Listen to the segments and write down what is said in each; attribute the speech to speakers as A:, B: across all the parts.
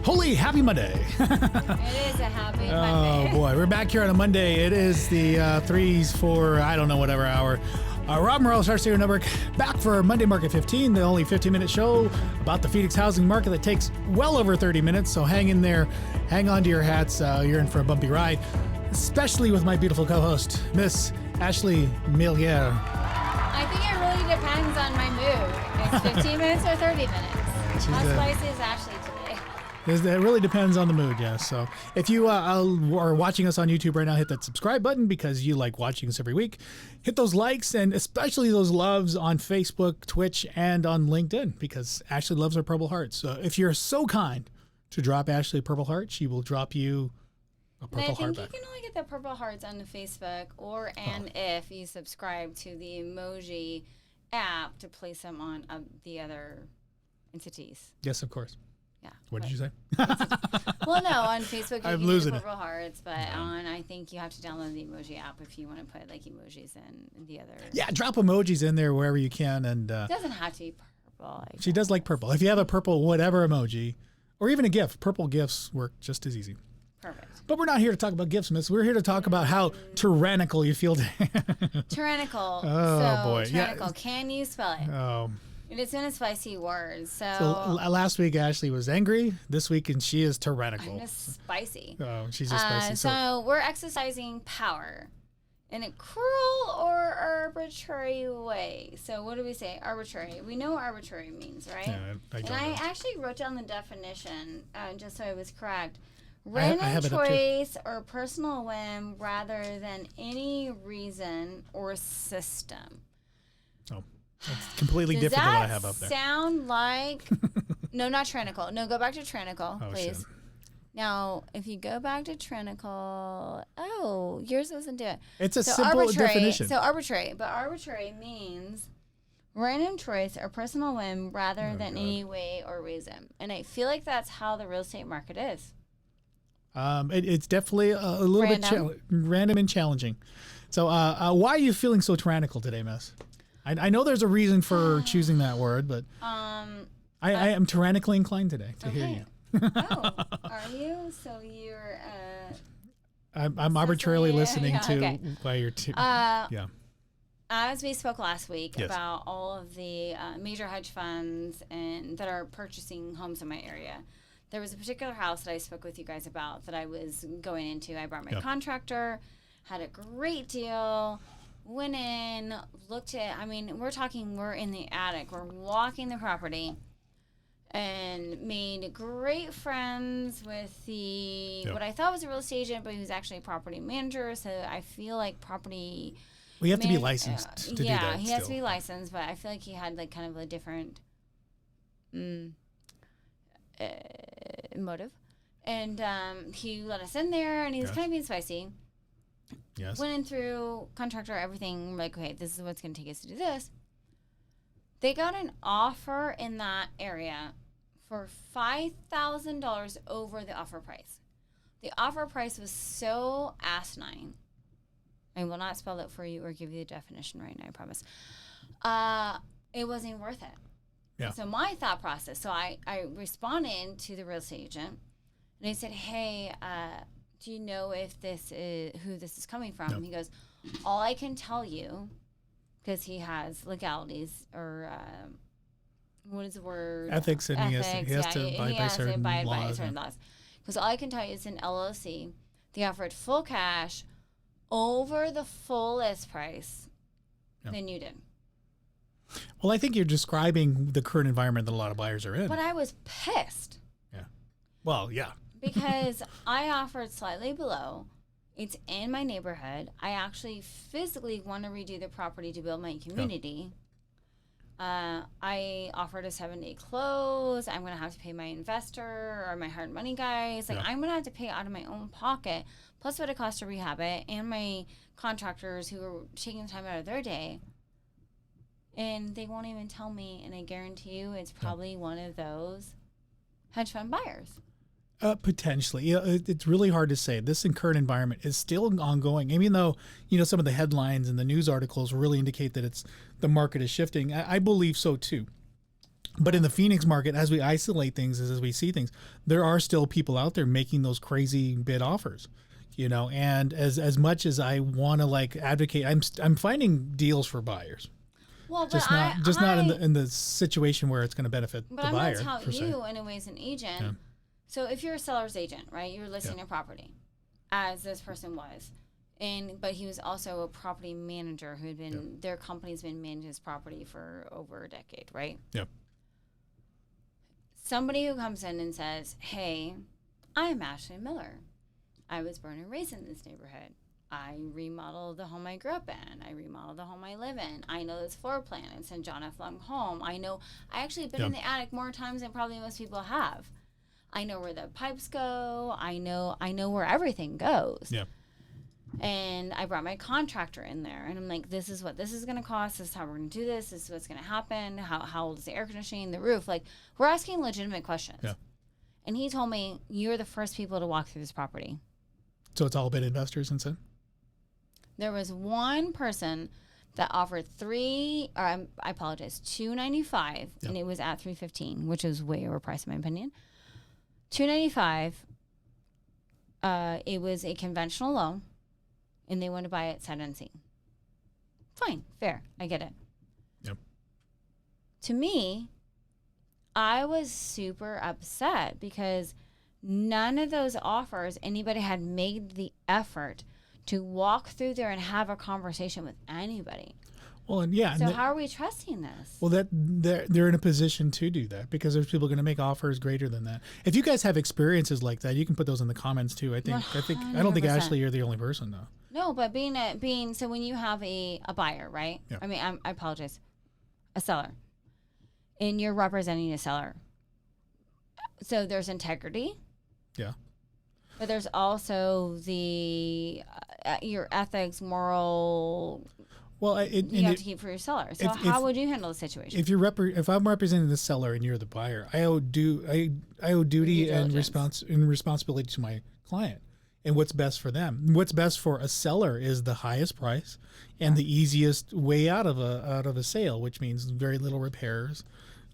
A: Holy happy Monday.
B: It is a happy Monday.
A: Oh boy, we're back here on a Monday. It is the 3 4, I don't know, whatever hour. Rob Morales, Star Stereo Network, back for Monday Market 15, the only 15-minute show about the Phoenix housing market that takes well over 30 minutes. So hang in there, hang on to your hats. You're in for a bumpy ride, especially with my beautiful co-host, Miss Ashley Milliere.
B: I think it really depends on my mood. It's 15 minutes or 30 minutes. How spicy is Ashley today?
A: It really depends on the mood, yes. So if you are watching us on YouTube right now, hit that subscribe button because you like watching us every week. Hit those likes and especially those loves on Facebook, Twitch, and on LinkedIn because Ashley loves her purple hearts. So if you're so kind to drop Ashley a purple heart, she will drop you a purple heart back.
B: I think you can only get the purple hearts on the Facebook if you subscribe to the emoji app to place them on the other entities.
A: Yes, of course.
B: Yeah.
A: What did you say?
B: Well, no, on Facebook you
A: I'm
B: can
A: losing
B: get the purple hearts, but I think you have to download the emoji app if you want to put like emojis in the other.
A: Yeah, drop emojis in there wherever you can, and
B: it doesn't have to be purple.
A: She does like purple. If you have a purple whatever emoji, or even a GIF, purple GIFs work just as easy.
B: Perfect.
A: But we're not here to talk about GIFs, miss. We're here to talk about how tyrannical you feel today.
B: Tyrannical.
A: Oh, boy.
B: Tyrannical.
A: Yeah.
B: Can you spell it?
A: Oh.
B: It's in a spicy word. So
A: last week Ashley was angry. This week and she is tyrannical.
B: I'm just spicy.
A: Oh, she's just spicy.
B: So we're exercising power in a cruel or arbitrary way. So what do we say? Arbitrary. We know what arbitrary means, right?
A: Yeah, I don't know.
B: I actually wrote down the definition just so I was correct. Random
A: it
B: choice or personal whim rather than any reason or system.
A: Oh. It's completely different than what I have up there.
B: Does that sound like... No, not Tyrannical. No, go back to Tyrannical, please.
A: Shit.
B: Now, if you go back to Tyrannical... Oh, yours doesn't do it.
A: It's a simple definition.
B: So arbitrary. But arbitrary means random choice or personal whim rather than any way or reason. And I feel like that's how the real estate market is.
A: It's definitely a little bit random and challenging. So why are you feeling so tyrannical today, Miss? I know there's a reason for choosing that word, but I am tyrannically inclined today to hear you.
B: Oh, are you? So you're...
A: I'm arbitrarily listening to why you're... yeah.
B: As we spoke last week about all of the major hedge funds and that are purchasing homes in my area, there was a particular house that I spoke with you guys about that I was going into. I brought my contractor, had a great deal... Went in, looked at, we're in the attic. We're walking the property and made great friends with what I thought was a real estate agent, but he was actually a property manager. So I feel like property...
A: Well, you have to be licensed to do that.
B: Yeah, he has to be licensed, but I feel like he had like kind of a different motive. And he let us in there and he was kind of being spicy.
A: Yes.
B: Went in through contractor, everything, like, okay, this is what's going to take us to do this. They got an offer in that area for $5,000 over the offer price. The offer price was so asinine. I will not spell it for you or give you the definition right now, I promise. It wasn't even worth it.
A: Yeah.
B: So my thought process, so I responded to the real estate agent, and I said, hey, do you know if this is who this is coming from? No. He goes, all I can tell you, because he has legalities or what is the word?
A: Ethics, and he has to abide by certain laws.
B: Because all I can tell you is in LLC, they offered full cash over the full list price than you did.
A: Well, I think you're describing the current environment that a lot of buyers are in.
B: But I was pissed.
A: Yeah. Well, yeah.
B: Because I offered slightly below. It's in my neighborhood. I actually physically want to redo the property to build my community. I offered a 7-day close. I'm going to have to pay my investor or my hard money guys. Like, I'm going to have to pay out of my own pocket, plus what it costs to rehab it, and my contractors who are taking the time out of their day. And they won't even tell me, and I guarantee you it's probably one of those hedge fund buyers.
A: Potentially. It's really hard to say. This current environment is still ongoing. Even though, some of the headlines and the news articles really indicate that the market is shifting. I believe so too. But in the Phoenix market, as we isolate things, as we see things, there are still people out there making those crazy bid offers. And as much as I want to advocate, I'm finding deals for buyers.
B: Well,
A: not in the situation where it's going to benefit the buyer.
B: But I'm going to tell you, in a way, as an agent. Yeah. So if you're a seller's agent, right, you're listing a property, as this person was, but he was also a property manager who had been their company's been managing his property for over a decade, right?
A: Yep.
B: Somebody who comes in and says, "Hey, I'm Ashley Miller. I was born and raised in this neighborhood. I remodeled the home I grew up in. I remodeled the home I live in. I know this floor plan. It's in John F. Long home. I actually been in the attic more times than probably most people have. I know where the pipes go. I know where everything goes."
A: Yeah.
B: And I brought my contractor in there, and I'm like, "This is what this is going to cost. This is how we're going to do this. This is what's going to happen. How old is the air conditioning, the roof?" Like, we're asking legitimate questions. Yeah. And he told me, "You're the first people to walk through this property."
A: So it's all been investors instead?
B: There was one person that offered $295, and it was at $315, which is way overpriced in my opinion. $295. It was a conventional loan, and they wanted to buy it sight unseen. Fine, fair, I get it.
A: Yep.
B: To me, I was super upset because none of those offers anybody had made the effort to walk through there and have a conversation with anybody.
A: Well, and yeah.
B: So how are we trusting this?
A: Well, they're in a position to do that because there's people going to make offers greater than that. If you guys have experiences like that, you can put those in the comments too. I don't think Ashley, you're the only person though.
B: No, but so when you have a buyer, right? Yeah. I mean, I apologize, a seller, and you're representing a seller. So there's integrity.
A: Yeah.
B: But there's also your ethics, moral.
A: Well,
B: you have to keep for your seller. So how would you handle the situation?
A: If I'm representing the seller and you're the buyer, I owe duty and responsibility to my client and what's best for them. What's best for a seller is the highest price and the easiest way out of a sale, which means very little repairs,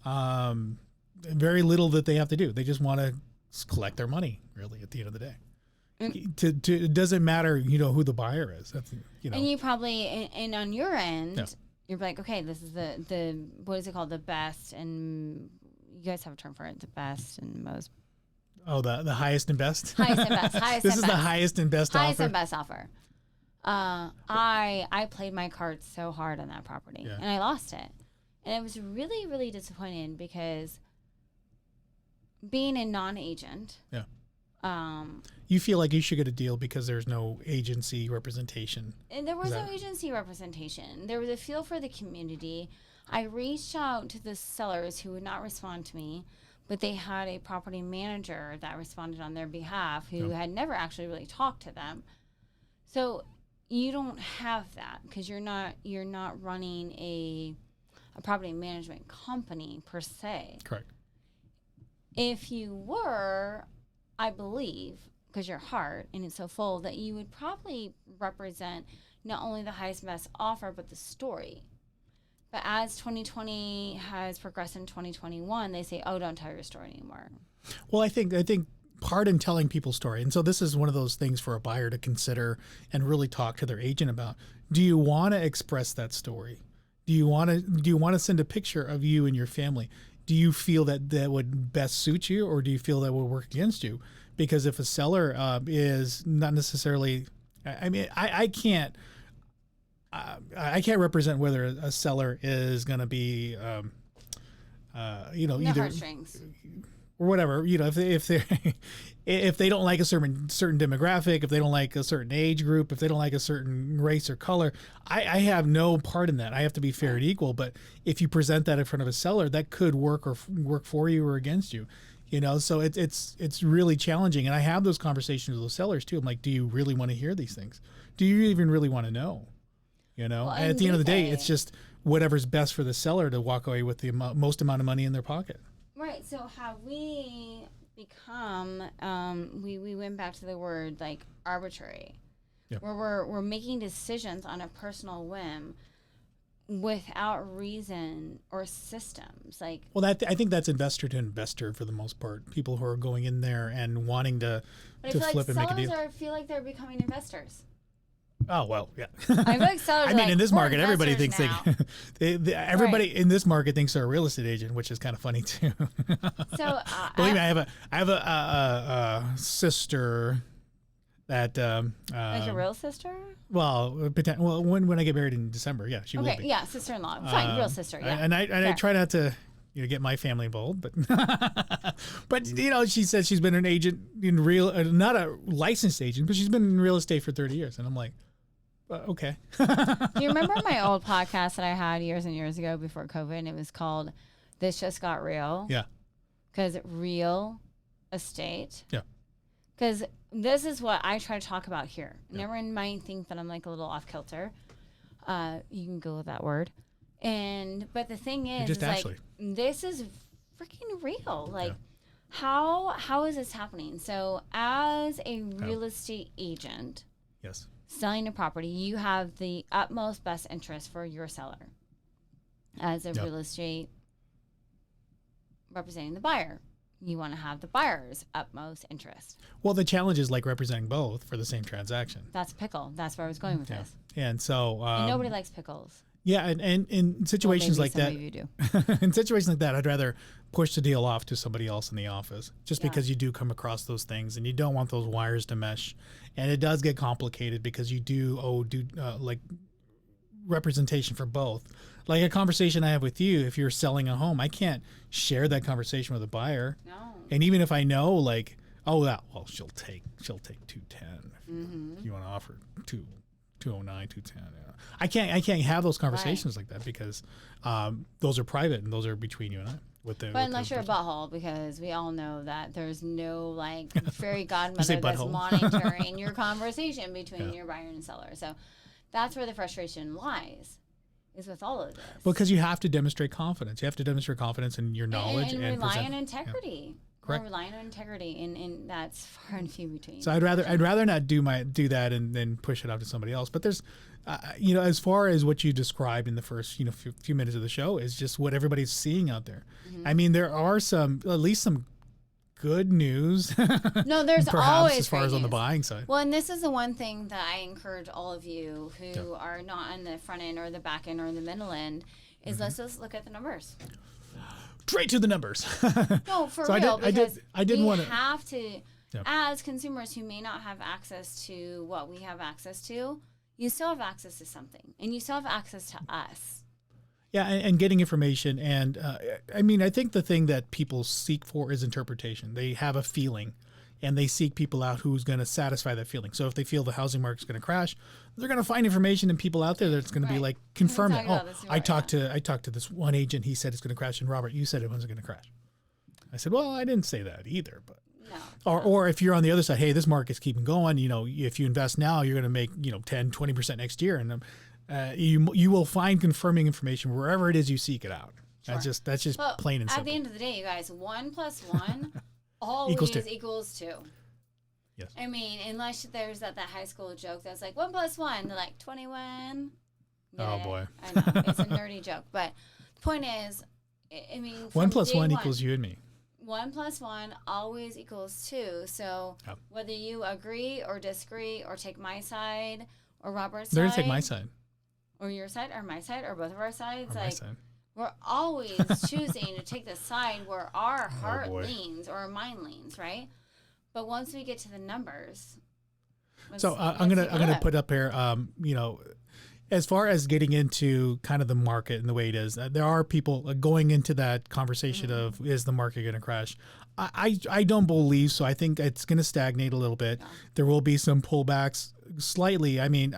A: very little that they have to do. They just want to collect their money, really, at the end of the day. It doesn't matter, who the buyer is. That's,
B: And you probably, and on your end, you're like, okay, this is the what is it called? The best, and you guys have a term for it, the best and most.
A: Oh, the highest and best?
B: Highest and best.
A: This is the highest and best offer?
B: Highest and best offer. I played my cards so hard on that property, and I lost it. And I was really, really disappointed because being a non-agent.
A: Yeah. You feel like you should get a deal because there's no agency representation.
B: And there was no agency representation. There was a feel for the community. I reached out to the sellers who would not respond to me, but they had a property manager that responded on their behalf who had never actually really talked to them. So you don't have that because you're not running a property management company per se.
A: Correct.
B: If you were, I believe, because your heart and it's so full, that you would probably represent not only the highest and best offer, but the story. But as 2020 has progressed in 2021, they say, "Oh, don't tell your story anymore."
A: Well, I think part in telling people's story, and so this is one of those things for a buyer to consider and really talk to their agent about. Do you want to express that story? Do you want to send a picture of you and your family? Do you feel that would best suit you, or do you feel that would work against you? Because if a seller is not necessarily I mean, I can't represent whether a seller is going to be,
B: No
A: either
B: heartstrings.
A: or whatever. If they if they don't like a certain demographic, if they don't like a certain age group, if they don't like a certain race or color, I have no part in that. I have to be fair and equal. But if you present that in front of a seller, that could work for you or against you. So it's really challenging. And I have those conversations with those sellers too. I'm like, do you really want to hear these things? Do you even really want to know?
B: Well,
A: and at the end of the day, it's just whatever's best for the seller to walk away with the most amount of money in their pocket.
B: Right. So have we become, we went back to the word like arbitrary, where we're making decisions on a personal whim without reason or systems.
A: Well, I think that's investor to investor for the most part. People who are going in there and wanting to flip and make a deal.
B: I feel like they're becoming investors.
A: Oh, well, yeah.
B: I feel like sellers
A: I mean, in this market, everybody thinks everybody in this market thinks they're a real estate agent, which is kind of funny too.
B: So
A: believe me, I have a sister that
B: like a real sister.
A: Well, when I get married in December, yeah, she will be.
B: Yeah, sister-in-law. Fine, real sister. Yeah,
A: and I try not to get my family involved, but she says she's been an agent in not a licensed agent, but she's been in real estate for 30 years, and I'm like, okay.
B: Do you remember my old podcast that I had years and years ago before COVID, and it was called "This Just Got Real"?
A: Yeah. Because
B: real estate.
A: Yeah.
B: Because this is what I try to talk about here. Yeah. Never might think that I'm like a little off kilter. You can Google that word. But the thing is like, this is freaking real. Like, how is this happening? So as a real estate agent,
A: yes,
B: selling a property, you have the utmost best interest for your seller. As a real estate representing the buyer, you want to have the buyer's utmost interest.
A: Well, the challenge is like representing both for the same transaction.
B: That's a pickle. That's where I was going with this.
A: And so
B: and nobody likes pickles.
A: Yeah, and in situations like that,
B: you do.
A: in situations like that, I'd rather push the deal off to somebody else in the office, just because you do come across those things, and you don't want those wires to mesh, and it does get complicated because you do like representation for both. Like a conversation I have with you, if you're selling a home, I can't share that conversation with a buyer.
B: No.
A: And even if I know, like, she'll take 210. If you want to offer 209, 210. I can't have those conversations like that because those are private and those are between you and I. But
B: unless you're a butthole, because we all know that there's no like fairy godmother that's monitoring your conversation between your buyer and seller. So that's where the frustration lies, is with all of this.
A: Well, because you have to demonstrate confidence. You have to demonstrate confidence in your knowledge
B: and rely on integrity.
A: Yeah. Correct.
B: We're relying on integrity, and that's far and few between.
A: So I'd rather not do that and then push it out to somebody else. But there's, as far as what you described in the first few minutes of the show is just what everybody's seeing out there. Mm-hmm. I mean, there are at least some good news.
B: No, there's
A: perhaps
B: always
A: as far as
B: news
A: on the buying side.
B: Well, and this is the one thing that I encourage all of you who are not on the front end or the back end or the middle end is let's just look at the numbers.
A: Straight to the numbers.
B: No, for
A: so
B: real.
A: I didn't want
B: to have to, as consumers who may not have access to what we have access to, you still have access to something, and you still have access to us.
A: Yeah, and getting information, and I think the thing that people seek for is interpretation. They have a feeling, and they seek people out who's going to satisfy that feeling. So if they feel the housing market's going to crash, they're going to find information and people out there that's going to be like, confirm it. I talked to this one agent. He said it's going to crash. And Robert, you said it wasn't going to crash. I said, well, I didn't say that either. But or if you're on the other side, hey, this market's keeping going. If you invest now, you're going to make 10, 20% next year, and you will find confirming information wherever it is you seek it out. Sure. That's just plain and simple.
B: At the end of the day, you guys, 1 + 1 always equals 2.
A: Yes.
B: I mean, unless there's that high school joke that's like 1 + 1, they're like 21.
A: Oh boy,
B: I know it's a nerdy joke, but the point is, I mean,
A: 1 + 1 equals you and me.
B: 1 + 1 always equals 2. So whether you agree or disagree or take my side or Robert's side,
A: they're gonna take my side,
B: or your side or my side or both of our sides,
A: my side.
B: We're always choosing to take the side where our heart leans or our mind leans, right? But once we get to the numbers,
A: So I'm gonna put up here, as far as getting into kind of the market and the way it is, there are people going into that conversation of, is the market going to crash? I don't believe so. I think it's going to stagnate a little bit. Yeah. There will be some pullbacks slightly. I mean,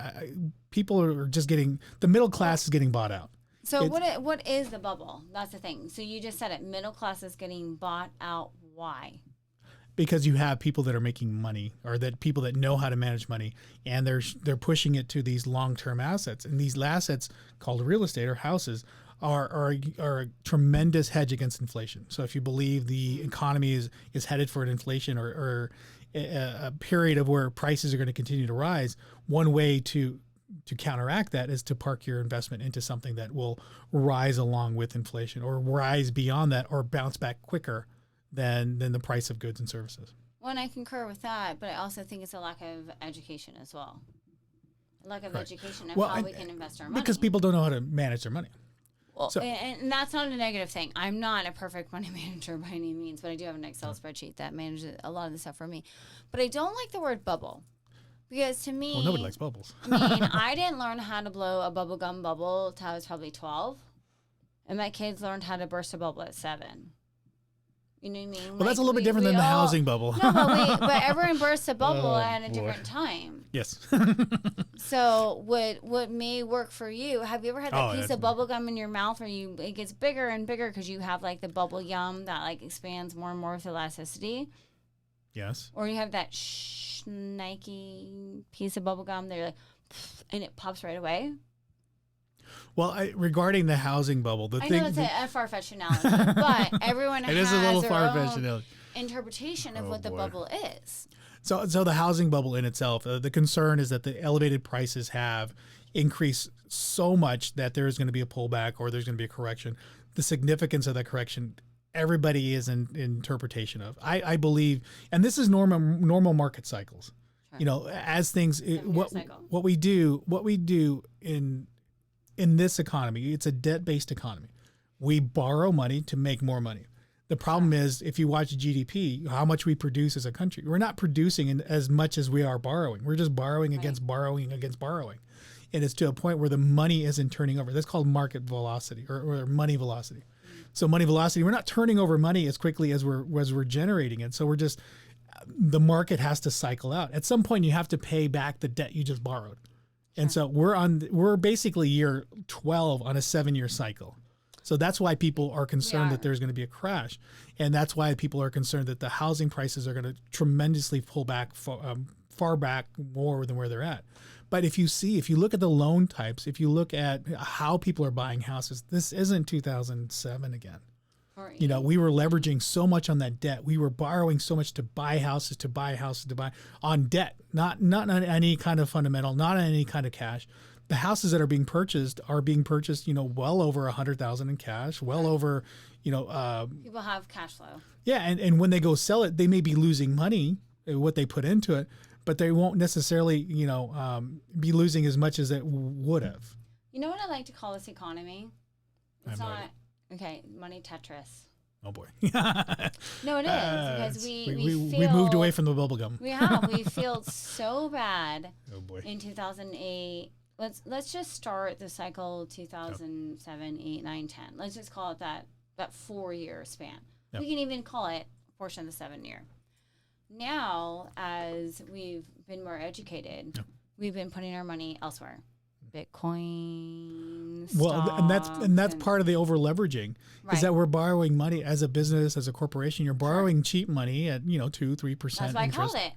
A: people are just the middle class is getting bought out.
B: So what is the bubble? That's the thing. So you just said it. Middle class is getting bought out. Why?
A: Because you have people that are making money, or that people that know how to manage money, and they're pushing it to these long-term assets. And these assets, called real estate or houses, are a tremendous hedge against inflation. So if you believe the economy is headed for an inflation or a period of where prices are going to continue to rise, one way to counteract that is to park your investment into something that will rise along with inflation, or rise beyond that, or bounce back quicker than the price of goods and services.
B: Well, and I concur with that, but I also think it's a lack of education as well. A lack of education of how we can invest our money.
A: Because people don't know how to manage their money.
B: Well, and that's not a negative thing. I'm not a perfect money manager by any means, but I do have an Excel spreadsheet that manages a lot of the stuff for me. But I don't like the word bubble. Because to me...
A: Well, nobody likes bubbles.
B: I mean, I didn't learn how to blow a bubble gum bubble until I was probably 12. And my kids learned how to burst a bubble at 7. You know what I mean?
A: Well, that's a little bit different than the housing bubble.
B: No, but everyone bursts a bubble at a different time.
A: Yes.
B: So what may work for you? Have you ever had that piece of bubble gum in your mouth where it gets bigger and bigger because you have like the bubble yum that like expands more and more with elasticity?
A: Yes.
B: Or you have that snaky piece of bubble gum that you're like, and it pops right away.
A: Well, regarding the housing bubble,
B: I know it's a far-fetched analogy, but everyone has
A: a little
B: their
A: far-fetched
B: own interpretation of what the bubble is.
A: So the housing bubble in itself, the concern is that the elevated prices have increased so much that there is going to be a pullback, or there's going to be a correction. The significance of that correction, everybody is in interpretation of. I believe, and this is normal market cycles. Sure. As things, what we do in this economy, it's a debt-based economy. We borrow money to make more money. The problem is, if you watch GDP, how much we produce as a country, we're not producing as much as we are borrowing. We're just borrowing against borrowing against borrowing. And it's to a point where the money isn't turning over. That's called market velocity or money velocity. So money velocity, we're not turning over money as quickly as we're generating it. So the market has to cycle out. At some point, you have to pay back the debt you just borrowed. And so we're basically year 12 on a 7-year cycle. So that's why people are concerned that there's going to be a crash. And that's why people are concerned that the housing prices are going to tremendously pull back far back more than where they're at. But if you look at the loan types, if you look at how people are buying houses, this isn't 2007 again. We were leveraging so much on that debt. We were borrowing so much to buy houses, on debt, not on any kind of fundamental, not on any kind of cash. The houses that are being purchased, well over $100,000 in cash, well over,
B: people have cash flow.
A: Yeah, and when they go sell it, they may be losing money, what they put into it, but they won't necessarily, be losing as much as it would have.
B: You know what I like to call this economy? It's not. Okay, money Tetris.
A: Oh boy.
B: No, it is, because
A: we moved away from the bubble gum.
B: We have. We feel so bad.
A: Oh boy.
B: In 2008. Let's just start the cycle 2007, 8, 9, 10. Let's just call it that 4-year span. Yep. We can even call it a portion of the 7-year. Now, as we've been more educated, we've been putting our money elsewhere. Bitcoin, stocks,
A: well, and that's part of the over leveraging is that we're borrowing money as a business, as a corporation. You're borrowing cheap money at 2-3%
B: That's why I called it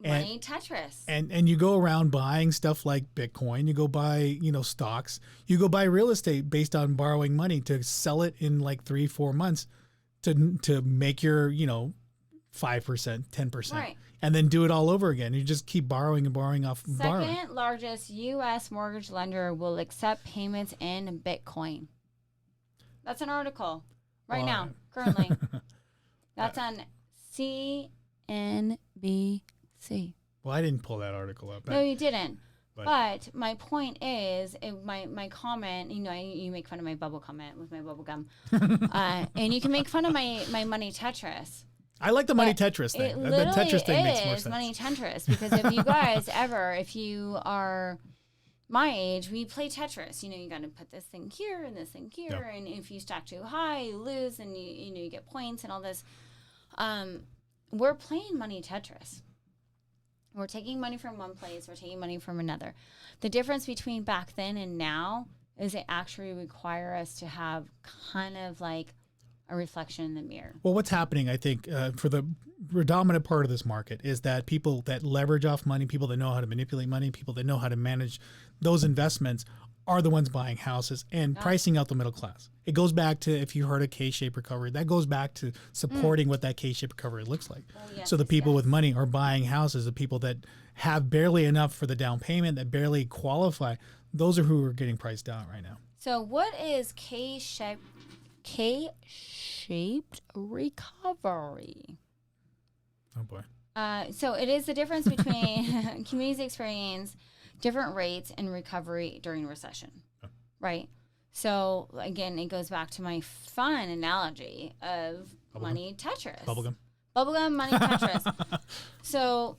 B: money Tetris.
A: And you go around buying stuff like Bitcoin. You go buy stocks. You go buy real estate based on borrowing money to sell it in like 3-4 months to make your 5%, 10%.
B: Right.
A: And then do it all over again. You just keep borrowing and borrowing off borrowing.
B: Second largest U.S. mortgage lender will accept payments in Bitcoin. That's an article now, currently. That's on CNBC.
A: Well, I didn't pull that article up.
B: No, you didn't. But my point is, my comment, you make fun of my bubble comment with my bubble gum. And you can make fun of my money Tetris.
A: I like the money Tetris thing.
B: It
A: The
B: literally
A: Tetris thing makes more
B: is
A: sense.
B: money Tetris, because if you guys if you are my age, we play Tetris. You know, you got to put this thing here and this thing here, and if you stack too high, you lose, and you get points and all this. We're playing money Tetris. We're taking money from one place, we're taking money from another. The difference between back then and now is they actually require us to have kind of like a reflection in the mirror.
A: Well, what's happening, I think, for the predominant part of this market is that people that leverage off money, people that know how to manipulate money, people that know how to manage those investments are the ones buying houses and pricing out the middle class. It goes back to, if you heard a K-shaped recovery, that goes back to supporting what that K-shaped recovery looks like.
B: Well, yes,
A: so the people with money are buying houses. The people that have barely enough for the down payment, that barely qualify, those are who are getting priced out right now.
B: So what is K-shaped recovery?
A: Oh, boy.
B: So it is the difference between communities experience different rates and recovery during recession, right? So again, it goes back to my fun analogy of money Tetris. Bubblegum money Tetris. So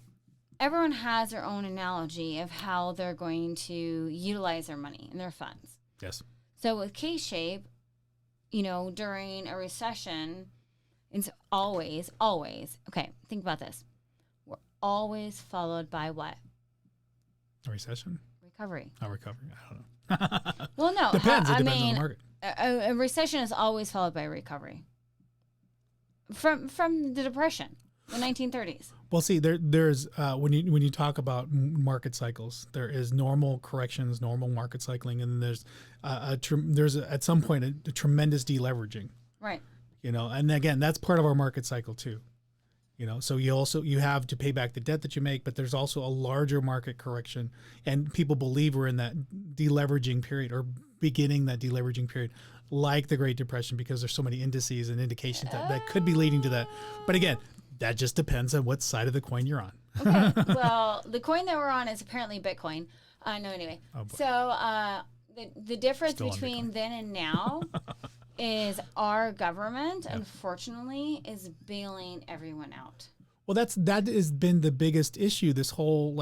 B: everyone has their own analogy of how they're going to utilize their money and their funds.
A: Yes.
B: So with K-shape, you know, during a recession, it's always, okay, think about this. We're always followed by what?
A: A recession?
B: Recovery.
A: A recovery. I don't know.
B: Well, no.
A: Depends. It depends on the market.
B: A recession is always followed by a recovery. From the Depression, the 1930s.
A: Well, see, there's when you talk about market cycles, there is normal corrections, normal market cycling, and then there's at some point a tremendous deleveraging.
B: Right.
A: You know, and again, that's part of our market cycle too. You know, so you have to pay back the debt that you make, but there's also a larger market correction, and people believe we're in that deleveraging period or beginning that deleveraging period, like the Great Depression, because there's so many indices and indications that could be leading to that. But again, that just depends on what side of the coin you're on.
B: Okay. Well, the coin that we're on is apparently Bitcoin. No, anyway. Oh, so the difference between then and now is our government, unfortunately, is bailing everyone out.
A: Well, that has been the biggest issue this whole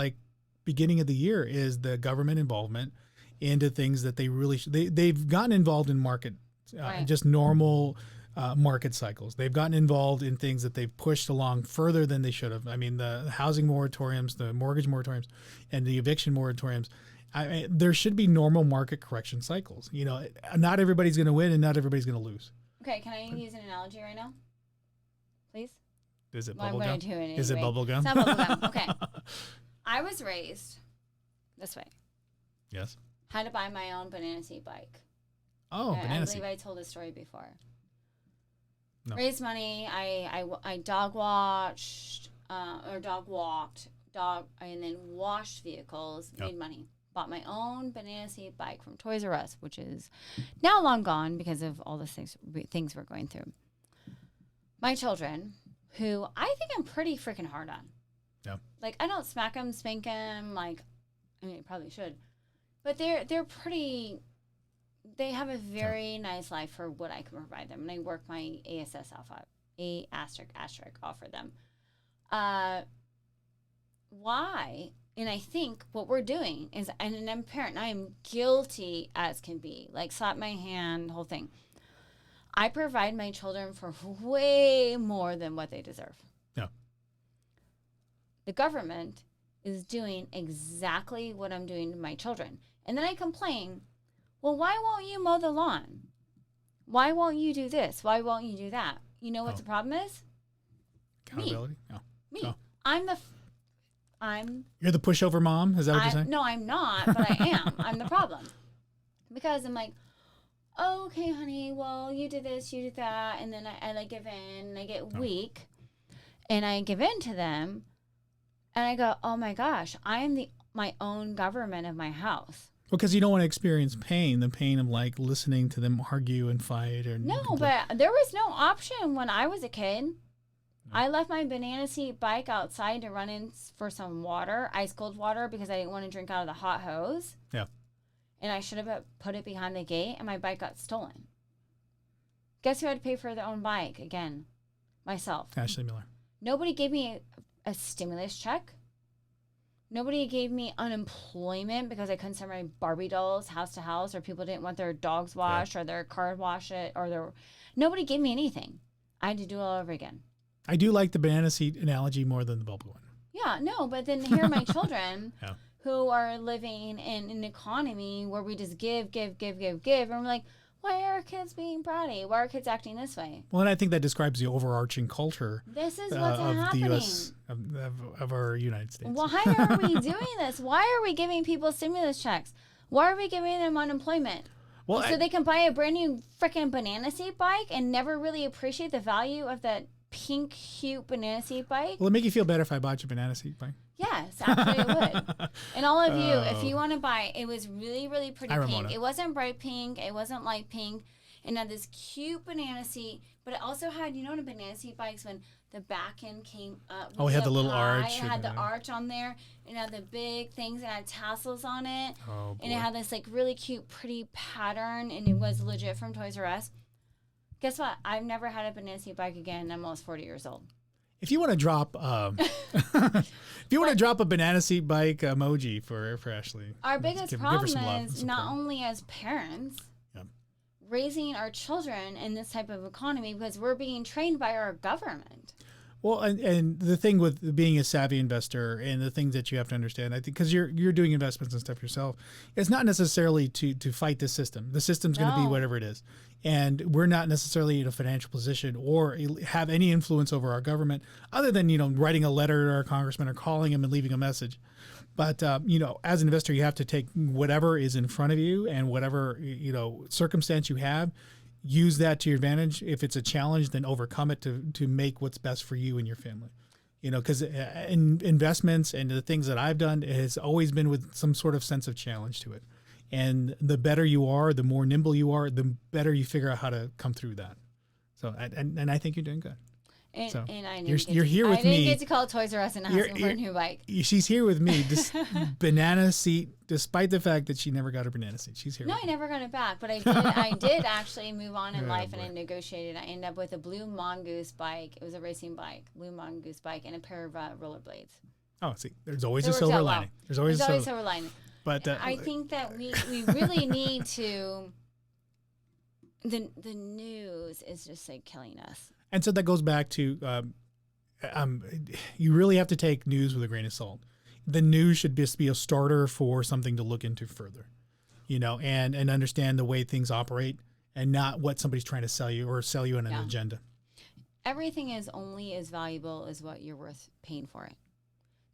A: beginning of the year, is the government involvement into things that they really they've gotten involved in market, just normal market cycles. They've gotten involved in things that they've pushed along further than they should have. I mean, the housing moratoriums, the mortgage moratoriums, and the eviction moratoriums. There should be normal market correction cycles. You know, not everybody's going to win and not everybody's going to lose.
B: Okay, can I use an analogy right now? Please?
A: Is it
B: well,
A: bubble
B: I'm
A: gum?
B: Do it anyway.
A: Is it bubble gum?
B: It's not bubble gum. Okay. I was raised this way.
A: Yes.
B: Had to buy my own banana seat bike.
A: Oh, banana seat.
B: I believe I told this story before.
A: No.
B: Raised money. I dog watched or dog walked, and then washed vehicles, made money. Bought my own banana seat bike from Toys R Us, which is now long gone because of all the things we're going through. My children, who I think I'm pretty freaking hard on.
A: Yeah.
B: Like, I don't smack them, spank them. I probably should. But they're pretty, they have a very nice life for what I can provide them. And I work my ASS asterisk off for them. Why? And I think what we're doing is, and I'm a parent, and I am guilty as can be, like slap my hand, whole thing. I provide my children for way more than what they deserve.
A: Yeah.
B: The government is doing exactly what I'm doing to my children. And then I complain, well, why won't you mow the lawn? Why won't you do this? Why won't you do that? You know what the problem is?
A: Accountability?
B: Me.
A: No.
B: You're
A: the pushover mom? Is that what you're saying?
B: No, I'm not, but I am. I'm the problem. Because I'm like, oh, okay, honey, well, you did this, you did that. And then I give in, and I get weak. And I give in to them. And I go, oh, my gosh, I am my own government of my house.
A: Because you don't want to experience pain, the pain of listening to them argue and fight.
B: No, but there was no option when I was a kid. I left my banana seat bike outside to run in for some water, ice cold water, because I didn't want to drink out of the hot hose.
A: Yeah.
B: And I should have put it behind the gate, and my bike got stolen. Guess who had to pay for their own bike again? myself.
A: Ashley Miller.
B: Nobody gave me a stimulus check. Nobody gave me unemployment because I couldn't send my Barbie dolls house to house, or people didn't want their dogs washed or their car washed or their... Nobody gave me anything. I had to do it all over again.
A: I do like the banana seat analogy more than the bubble one.
B: Yeah, no, but then here are my children who are living in an economy where we just give, and we're like, why are our kids being bratty? Why are kids acting this way?
A: Well, and I think that describes the overarching culture
B: This is what's
A: of
B: happening.
A: the U.S., of our United States.
B: Why are we doing this? Why are we giving people stimulus checks? Why are we giving them unemployment? Well, so they can buy a brand new freaking banana seat bike and never really appreciate the value of that pink cute banana seat bike?
A: Will it make you feel better if I bought you a banana seat bike?
B: Yes, actually it would. And all of you, if you want to buy, it was really, really pretty pink. It wasn't bright pink. It wasn't light pink. It had this cute banana seat, but it also had, you know, in banana seat bikes when the back end came up.
A: Oh, it had the little arch.
B: It had the arch on there. It had the big things. It had tassels on it.
A: Oh, boy.
B: And it had this like really cute, pretty pattern, and it was legit from Toys R Us. Guess what? I've never had a banana seat bike again. I'm almost 40 years old.
A: If you want to drop, drop a banana seat bike emoji for Ashley,
B: our biggest problem is not only as parents raising our children in this type of economy, because we're being trained by our government.
A: Well, and the thing with being a savvy investor and the things that you have to understand, I think, because you're doing investments and stuff yourself, it's not necessarily to fight the system. The system's going to be whatever it is. And we're not necessarily in a financial position or have any influence over our government other than, you know, writing a letter to our congressman or calling him and leaving a message. But, you know, as an investor, you have to take whatever is in front of you and whatever, you know, circumstance you have, use that to your advantage. If it's a challenge, then overcome it to make what's best for you and your family. You know, because in investments and the things that I've done, it has always been with some sort of sense of challenge to it. And the better you are, the more nimble you are, the better you figure out how to come through that. So, and I think you're doing good.
B: And,
A: so
B: and I didn't
A: you're here with me.
B: I didn't get to call Toys R Us and ask him for a new bike.
A: She's here with me. This banana seat, despite the fact that she never got her banana seat. She's here.
B: No, I never got it back, but I did actually move on in life, and I negotiated. I ended up with a blue mongoose bike. It was a racing bike, blue mongoose bike, and a pair of rollerblades.
A: Oh, see, there's always a silver lining. There's always a silver
B: lining.
A: But
B: I think that we really need to. The news is just like killing us.
A: And so that goes back to, you really have to take news with a grain of salt. The news should just be a starter for something to look into further, you know, and understand the way things operate and not what somebody's trying to sell you or sell you on an agenda.
B: Everything is only as valuable as what you're worth paying for it.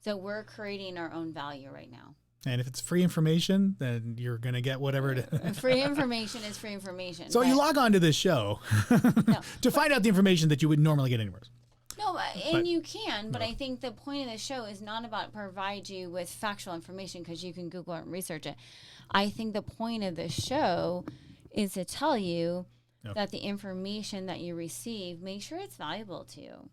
B: So we're creating our own value right now.
A: And if it's free information, then you're going to get whatever it is.
B: Free information is free information.
A: So you log on to this show to find out the information that you would normally get anywhere.
B: No, and you can, but I think the point of the show is not about provide you with factual information because you can Google it and research it. I think the point of the show is to tell you that the information that you receive, make sure it's valuable to you.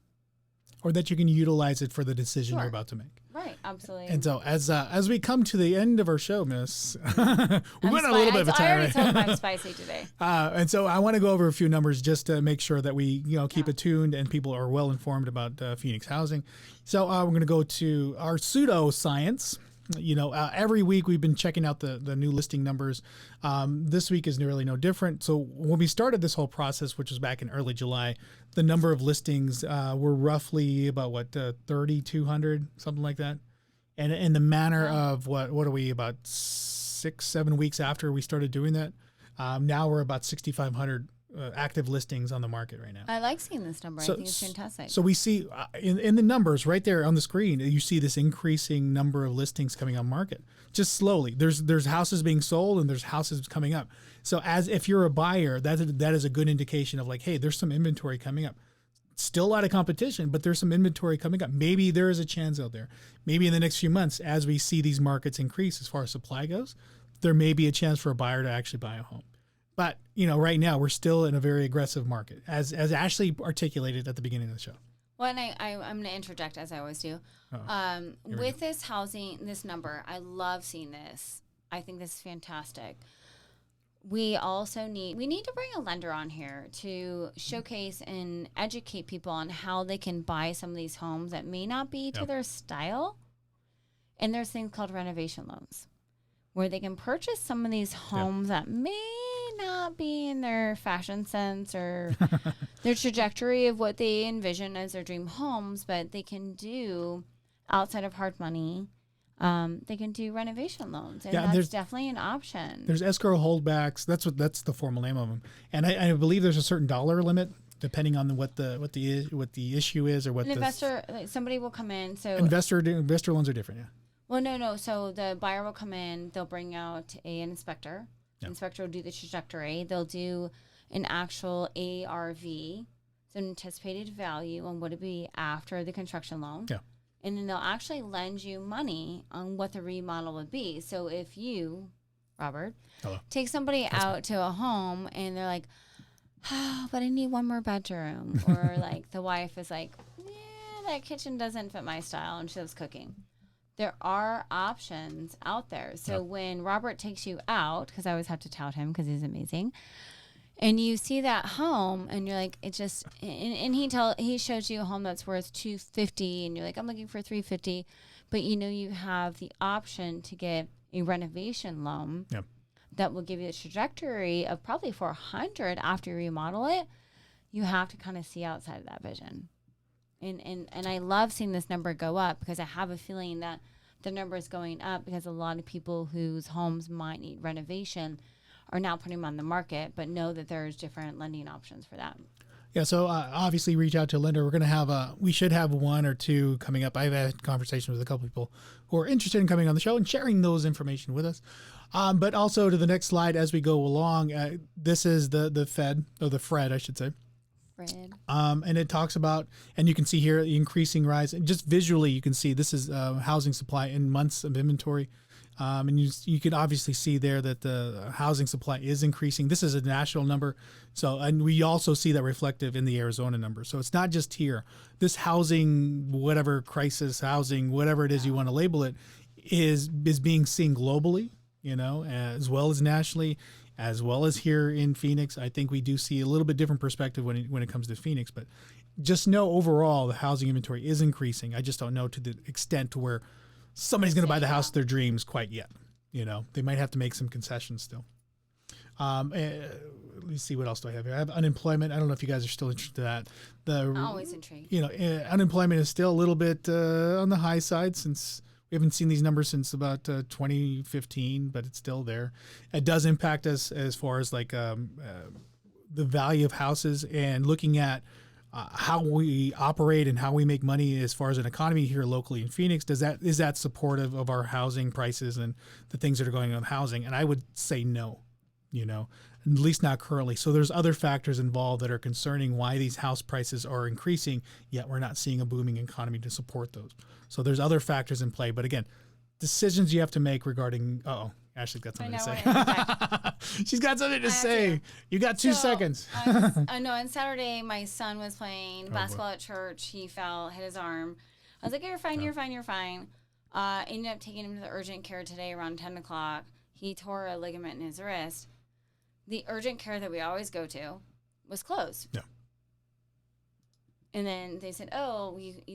A: Or that you can utilize it for the decision you're about to make.
B: Right, absolutely.
A: And so as we come to the end of our show, Miss, we went on a little bit of a tirade.
B: I already told them I'm spicy today.
A: And so I want to go over a few numbers just to make sure that we keep it tuned and people are well informed about Phoenix housing. So we're going to go to our pseudoscience. You know, every week we've been checking out the new listing numbers. This week is really no different. So when we started this whole process, which was back in early July, the number of listings were roughly about 3,200, something like that. And in the manner of what are we, about 6-7 weeks after we started doing that? Now we're about 6,500 active listings on the market right now.
B: I like seeing this number. I think it's fantastic.
A: So we see in the numbers right there on the screen, you see this increasing number of listings coming on market, just slowly. There's houses being sold and there's houses coming up. So as if you're a buyer, that is a good indication of like, hey, there's some inventory coming up. Still a lot of competition, but there's some inventory coming up. Maybe there is a chance out there. Maybe in the next few months, as we see these markets increase as far as supply goes, there may be a chance for a buyer to actually buy a home. But, you know, right now we're still in a very aggressive market, as Ashley articulated at the beginning of the show.
B: Well, and I'm going to interject, as I always do. With this housing, this number, I love seeing this. I think this is fantastic. we also need to bring a lender on here to showcase and educate people on how they can buy some of these homes that may not be to their style. And there's things called renovation loans where they can purchase some of these homes that may not be in their fashion sense or their trajectory of what they envision as their dream homes, but they can do outside of hard money. They can do renovation loans, and that's definitely an option.
A: There's escrow holdbacks. That's the formal name of them, and I believe there's a certain dollar limit depending on what the issue is or what
B: an investor. Somebody will come in. So
A: investor loans are different. Yeah.
B: Well, no. So the buyer will come in. They'll bring out an inspector. The inspector will do the trajectory. They'll do an actual ARV, so an anticipated value on what it'd be after the construction loan. Yeah. And then they'll actually lend you money on what the remodel would be. So if you, Robert, take somebody out to a home and they're like, oh, but I need one more bedroom. Or like the wife is like, that kitchen doesn't fit my style and she loves cooking. There are options out there. So when Robert takes you out, because I always have to tout him because he's amazing, and you see that home, and you're like, it just, and he shows you a home that's worth $250, and you're like, I'm looking for $350, but you have the option to get a renovation loan that will give you the trajectory of probably $400 after you remodel it. You have to kind of see outside of that vision, and I love seeing this number go up because I have a feeling that the number is going up because a lot of people whose homes might need renovation are now putting them on the market, but know that there's different lending options for that.
A: Yeah, so obviously reach out to a lender. We're going to have we should have one or two coming up. I've had conversations with a couple people who are interested in coming on the show and sharing those information with us. But also to the next slide as we go along, this is the FRED, I should say.
B: Fred.
A: And it talks about, and you can see here the increasing rise. And just visually, you can see this is housing supply in months of inventory. And you can obviously see there that the housing supply is increasing. This is a national number. So, and we also see that reflective in the Arizona number. So it's not just here. This housing, whatever crisis housing, whatever it is you want to label it, is being seen globally, as well as nationally, as well as here in Phoenix. I think we do see a little bit different perspective when it comes to Phoenix, but just know overall the housing inventory is increasing. I just don't know to the extent to where somebody's going to buy the house of their dreams quite yet. They might have to make some concessions still. Let me see, what else do I have here? I have unemployment. I don't know if you guys are still interested in that.
B: I'm always intrigued.
A: Unemployment is still a little bit on the high side since we haven't seen these numbers since about 2015, but it's still there. It does impact us as far as like the value of houses and looking at how we operate and how we make money as far as an economy here locally in Phoenix. Is that supportive of our housing prices and the things that are going on with housing? And I would say no, at least not currently. So there's other factors involved that are concerning why these house prices are increasing, yet we're not seeing a booming economy to support those. So there's other factors in play. But again, decisions you have to make regarding, Ashley's got something to say. She's got something to say. You got 2 seconds.
B: I know. On Saturday, my son was playing basketball at church. He fell, hit his arm. I was like, you're fine, you're fine, you're fine. Ended up taking him to the urgent care today around 10 o'clock. He tore a ligament in his wrist. The urgent care that we always go to was closed. Yeah. And then they said,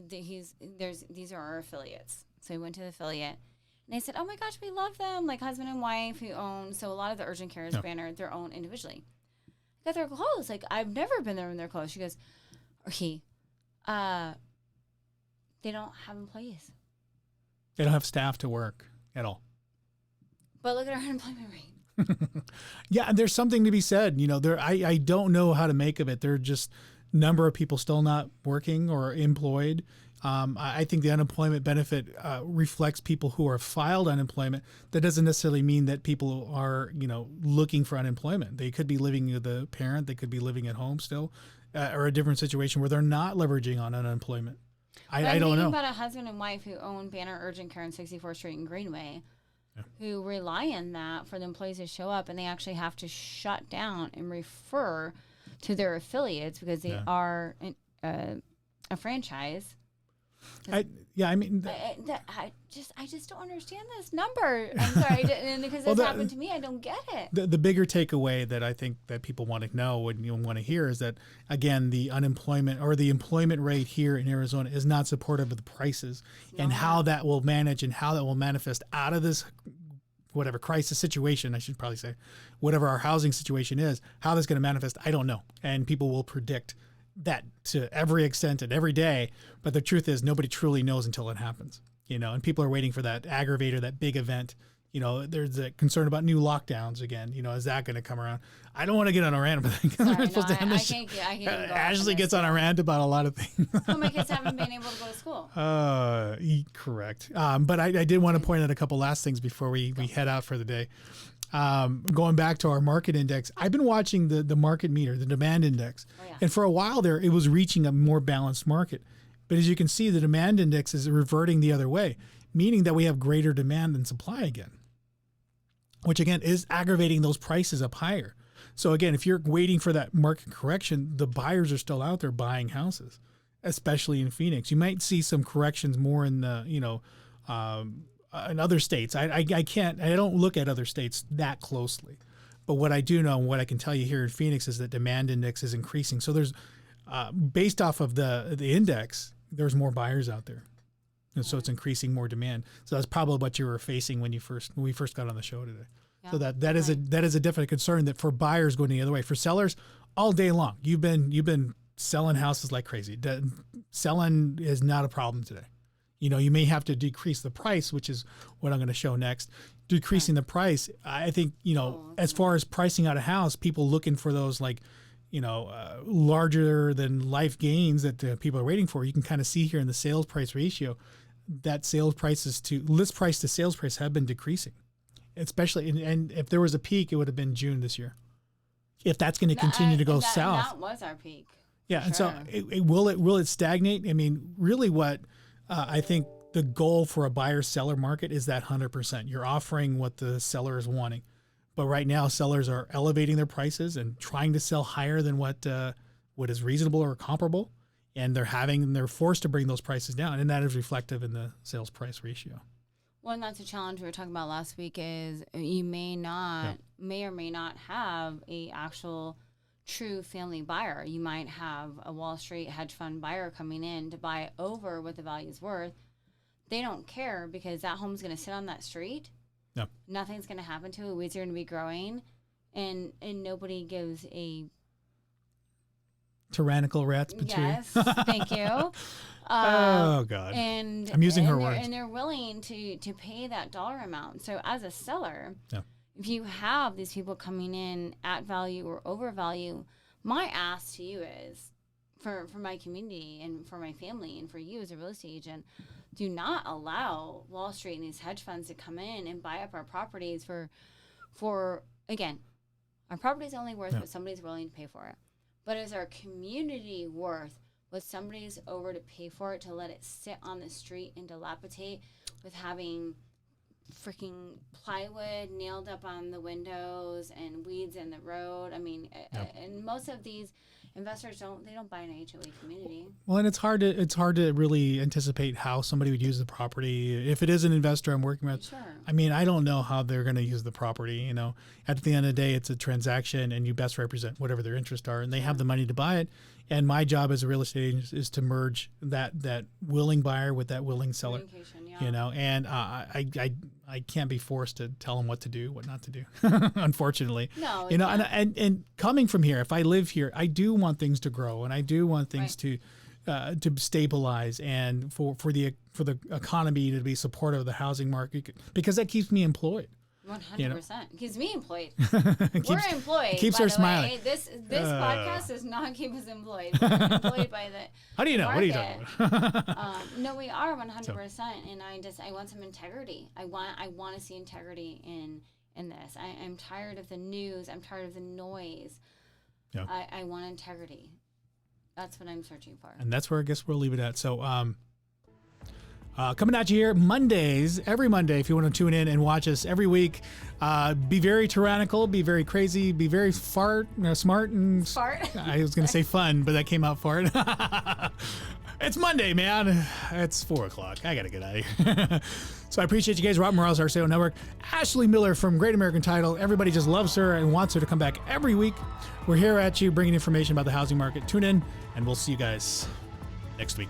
B: these are our affiliates. So we went to the affiliate. And they said, oh my gosh, we love them. Like husband and wife who own. So a lot of the urgent cares banner, they're owned individually. I got their clothes. Like I've never been there when they're closed. She goes, they don't have employees.
A: They don't have staff to work at all.
B: But look at our unemployment rate.
A: Yeah, and there's something to be said. I don't know how to make of it. There are just number of people still not working or employed. I think the unemployment benefit reflects people who are filed unemployment. That doesn't necessarily mean that people are, looking for unemployment. They could be living with a parent. They could be living at home still, or a different situation where they're not leveraging on unemployment. I don't know.
B: About a husband and wife who own Banner Urgent Care on 64th Street in Greenway, who rely on that for the employees to show up, and they actually have to shut down and refer to their affiliates because they are a franchise. I just don't understand this number. I'm sorry, and because this happened to me, I don't get it.
A: The bigger takeaway that I think that people want to know and you want to hear is that, again, the unemployment or the employment rate here in Arizona is not supportive of the prices and how that will manage and how that will manifest out of this whatever crisis situation, I should probably say, whatever our housing situation is, how that's going to manifest, I don't know. And people will predict that to every extent and every day, but the truth is nobody truly knows until it happens, and people are waiting for that aggravator, that big event. There's a concern about new lockdowns again. Is that going to come around? I don't want to get on a rant, but
B: I can't
A: Ashley gets on a rant about a lot of things.
B: Well, my kids haven't been able to go to school.
A: Correct. But I did want to point out a couple last things before we head out for the day. Going back to our market index, I've been watching the market meter, the demand index. Oh, yeah. And for a while there, it was reaching a more balanced market. But as you can see, the demand index is reverting the other way, meaning that we have greater demand than supply again, which again is aggravating those prices up higher. So again, if you're waiting for that market correction, the buyers are still out there buying houses, especially in Phoenix. You might see some corrections more in the, in other states. I don't look at other states that closely, but what I do know and what I can tell you here in Phoenix is that demand index is increasing. So there's, based off of the index, there's more buyers out there. And so it's increasing more demand. So that's probably what you were facing when we first got on the show today. Yeah. So that is a definite concern that for buyers going the other way. For sellers, all day long, you've been selling houses like crazy. Selling is not a problem today. You may have to decrease the price, which is what I'm going to show next. Decreasing the price, I think, as far as pricing out a house, people looking for those larger than life gains that people are waiting for. You can kind of see here in the sales price ratio that sales prices to list price to sales price have been decreasing, especially. And if there was a peak, it would have been June this year. If that's going to continue to go south,
B: that was our peak.
A: Yeah, and so will it stagnate? I mean, really, what I think the goal for a buyer-seller market is that 100%. You're offering what the seller is wanting. But right now, sellers are elevating their prices and trying to sell higher than what is reasonable or comparable, and they're forced to bring those prices down, and that is reflective in the sales price ratio.
B: Well, and that's a challenge we were talking about last week. Is you may or may not have a actual true family buyer. You might have a Wall Street hedge fund buyer coming in to buy over what the value is worth. They don't care because that home's going to sit on that street. No. Nothing's going to happen to it. Weeds are going to be growing, and nobody gives a
A: tyrannical rat's patootie.
B: Yes, thank you.
A: Oh God!
B: And
A: I'm using her words.
B: And they're willing to pay that dollar amount. So as a seller, if you have these people coming in at value or over value, my ask to you is, for my community and for my family and for you as a real estate agent, do not allow Wall Street and these hedge funds to come in and buy up our properties for again, our property is only worth what somebody's willing to pay for it. But is our community worth what somebody's over to pay for it, to let it sit on the street and dilapidate with having freaking plywood nailed up on the windows and weeds in the road? I mean, and most of these investors don't buy an HOA community. Well,
A: and it's hard to really anticipate how somebody would use the property. If it is an investor I'm working with,
B: sure.
A: I mean, I don't know how they're going to use the property. At the end of the day, it's a transaction, and you best represent whatever their interests are, and they have the money to buy it. And my job as a real estate agent is to merge that willing buyer with that willing seller. And I can't be forced to tell them what to do, what not to do, unfortunately.
B: No,
A: and coming from here, if I live here, I do want things to grow, and I do want things to stabilize, and for the economy to be supportive of the housing market, because that keeps me employed.
B: 100%. Keeps me employed. We're employed.
A: Keeps her smiling.
B: This podcast does not keep us employed. We're employed by the
A: How do you know?
B: market.
A: What are you talking about?
B: No, we are 100%, and I want some integrity. I want to see integrity in this. I'm tired of the news. I'm tired of the noise. Yeah. I want integrity. That's what I'm searching for.
A: And that's where I guess we'll leave it at. So, coming at you here Mondays, every Monday, if you want to tune in and watch us every week. Be very tyrannical, be very crazy, be very smart and
B: fart.
A: I was going to say fun, but that came out fart. It's Monday, man. It's 4 o'clock. I got to get out of here. So I appreciate you guys. Rob Morales, our SEO Network. Ashley Miller from Great American Title. Everybody just loves her and wants her to come back every week. We're here at you bringing information about the housing market. Tune in, and we'll see you guys next week.